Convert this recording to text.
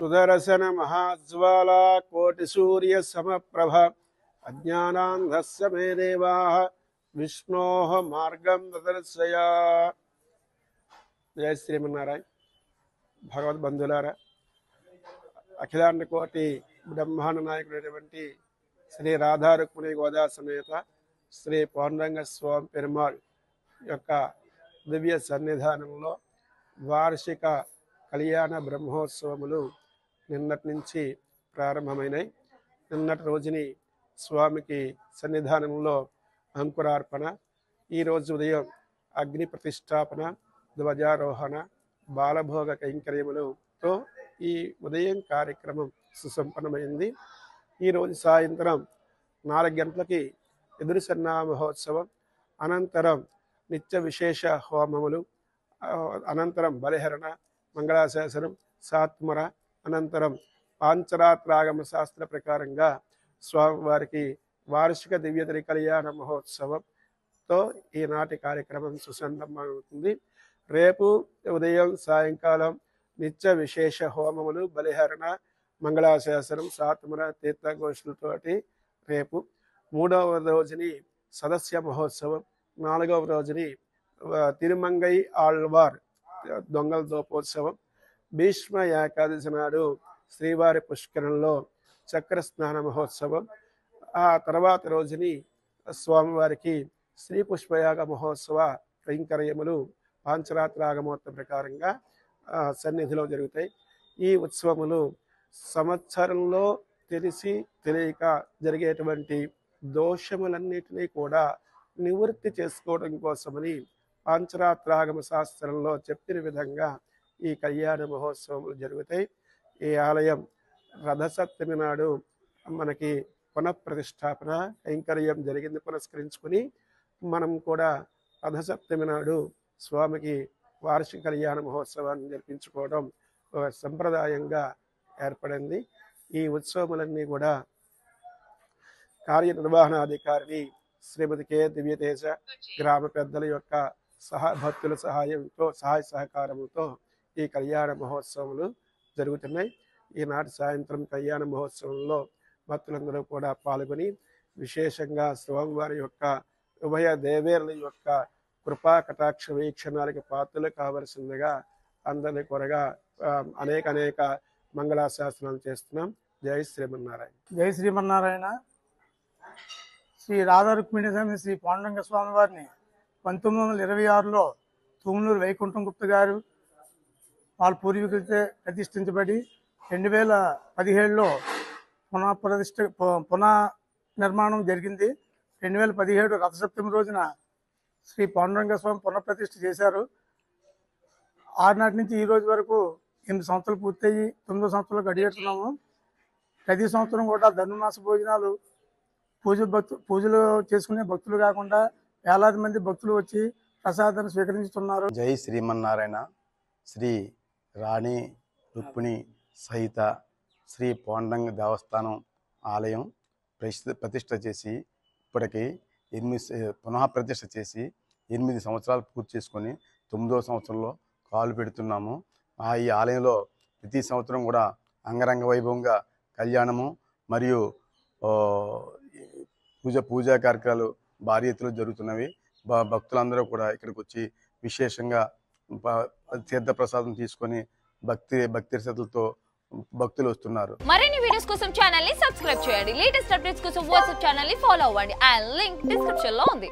సుదర్శన మహాజ్వాలా కోటి సూర్య సమప్రభ అజ్ఞానాంధస్య మే దేవాః విష్ణోః మార్గం దదర్శయ. జయ శ్రీమన్నారాయణ. భగవద్బంధులారా, అఖిలాండ కోటి బ్రహ్మాండ నాయకుడైనటువంటి శ్రీ రాధా రుక్మిణి గోదా సమేత శ్రీ పాండురంగ స్వామి పెరుమాళ్ యొక్క దివ్య సన్నిధానంలో వార్షిక కళ్యాణ బ్రహ్మోత్సవములు నిన్నటి నుంచి ప్రారంభమైనాయి. నిన్నటి రోజుని స్వామికి సన్నిధానంలో అంకురార్పణ, ఈరోజు ఉదయం అగ్ని ప్రతిష్టాపన, ధ్వజారోహణ, బాలభోగ కైంకర్యములతో ఈ ఉదయం కార్యక్రమం సుసంపన్నమైంది. ఈరోజు సాయంత్రం 4 గంటలకి ఎదురు సన్నా మహోత్సవం, అనంతరం నిత్య విశేష హోమములు, అనంతరం బలిహరణ, మంగళాశాసనం, సాత్మర, అనంతరం పాంచరాత్రాగమ శాస్త్ర ప్రకారంగా స్వామివారికి వార్షిక దివ్యతరి కళ్యాణ మహోత్సవంతో ఈనాటి కార్యక్రమం సుసంపన్నమవుతుంది. రేపు ఉదయం సాయంకాలం నిత్య విశేష హోమములు, బలిహరణ, మంగళాశాసనం, సాత్మర, తీర్థఘోషులతోటి రేపు 3వ రోజుని సదస్య మహోత్సవం, 4వ రోజుని తిరుమంగై ఆళ్వార్ దొంగల దోపోత్సవం, భీష్మ ఏకాదశి నాడు శ్రీవారి పుష్కరంలో చక్ర స్నాన మహోత్సవం, ఆ తర్వాత రోజుని స్వామివారికి శ్రీ పుష్పయాగ మహోత్సవ కైంకర్యములు పాంచరాత్రాగమోత్సవ ప్రకారంగా సన్నిధిలో జరుగుతాయి. ఈ ఉత్సవములు సంవత్సరంలో తెలిసి తెలియక జరిగేటువంటి దోషములన్నిటినీ కూడా నివృత్తి చేసుకోవడం కోసమని పాంచరాత్రాగమ శాస్త్రంలో చెప్పిన విధంగా ఈ కళ్యాణ మహోత్సవములు జరుగుతాయి. ఈ ఆలయం రథసప్తమి నాడు మనకి పునఃప్రతిష్టాపన కైంకర్యం జరిగింది. పురస్కరించుకుని మనం కూడా రథసప్తమి నాడు స్వామికి వార్షిక కళ్యాణ మహోత్సవాన్ని జరిపించుకోవడం ఒక సంప్రదాయంగా ఏర్పడింది. ఈ ఉత్సవములన్నీ కూడా కార్యనిర్వహణాధికారిని శ్రీమతి కె దివ్యతేజ, గ్రామ పెద్దల యొక్క భక్తుల సహాయ సహకారంతో ఈ కళ్యాణ మహోత్సవములు జరుగుతున్నాయి. ఈనాటి సాయంత్రం కళ్యాణ మహోత్సవంలో భక్తులందరూ కూడా పాల్గొని విశేషంగా స్వామివారి యొక్క ఉభయ దేవేరుల యొక్క కృపా కటాక్ష వీక్షణాలకు పాత్రలు కావలసిందిగా అందరినీ కొరగా అనేక మంగళాశాసనాలు చేస్తున్నాం. జై శ్రీమన్నారాయణ. జై శ్రీమన్నారాయణ. శ్రీ రాధా రుక్మిణి సమేత శ్రీ పాండురంగ స్వామి వారిని 1926లో తూములూరు వైకుంఠం గుప్త గారు వాళ్ళ పూర్వీకులతో ప్రతిష్ఠించబడి 2017లో పునః నిర్మాణం జరిగింది. 2017 రథసప్తమి రోజున శ్రీ పాండురంగ స్వామి పునఃప్రతిష్ఠ చేశారు. ఆనాటి నుంచి ఈ రోజు వరకు 8 సంవత్సరాలు పూర్తయి 9వ సంవత్సరంలో గడిగెడుతున్నాము. ప్రతి సంవత్సరం కూడా ధనుర్మాస భోజనాలు పూజలు చేసుకునే భక్తులు కాకుండా వేలాది మంది భక్తులు వచ్చి ప్రసాదాన్ని స్వీకరించుతున్నారు. జై శ్రీమన్నారాయణ. శ్రీ రాణి రుక్మిణి సహిత శ్రీ పాండురంగ దేవస్థానం ఆలయం ప్రతిష్ఠ చేసి ఇప్పటికి పునః ప్రతిష్ఠ చేసి 8 సంవత్సరాలు పూర్తి చేసుకొని 9వ సంవత్సరంలో కాలు పెడుతున్నాము. ఈ ఆలయంలో ప్రతి సంవత్సరం కూడా అంగరంగ వైభవంగా కళ్యాణము మరియు పూజా కార్యక్రమాలు భారీ ఎత్తులో జరుగుతున్నవి. భక్తులందరూ కూడా ఇక్కడికి వచ్చి విశేషంగా తీర్థ ప్రసాదం తీసుకొని భక్తి శ్రద్ధలతో భక్తులు వస్తున్నారు. మరిన్ని వీడియోస్ కోసం ఛానల్ ని సబ్స్క్రైబ్ చేయండి. లేటెస్ట్ అప్డేట్స్ కోసం వాట్సాప్ ఛానల్ ని ఫాలో అవ్వండి. ఆ లింక్ డిస్క్రిప్షన్ లో ఉంది.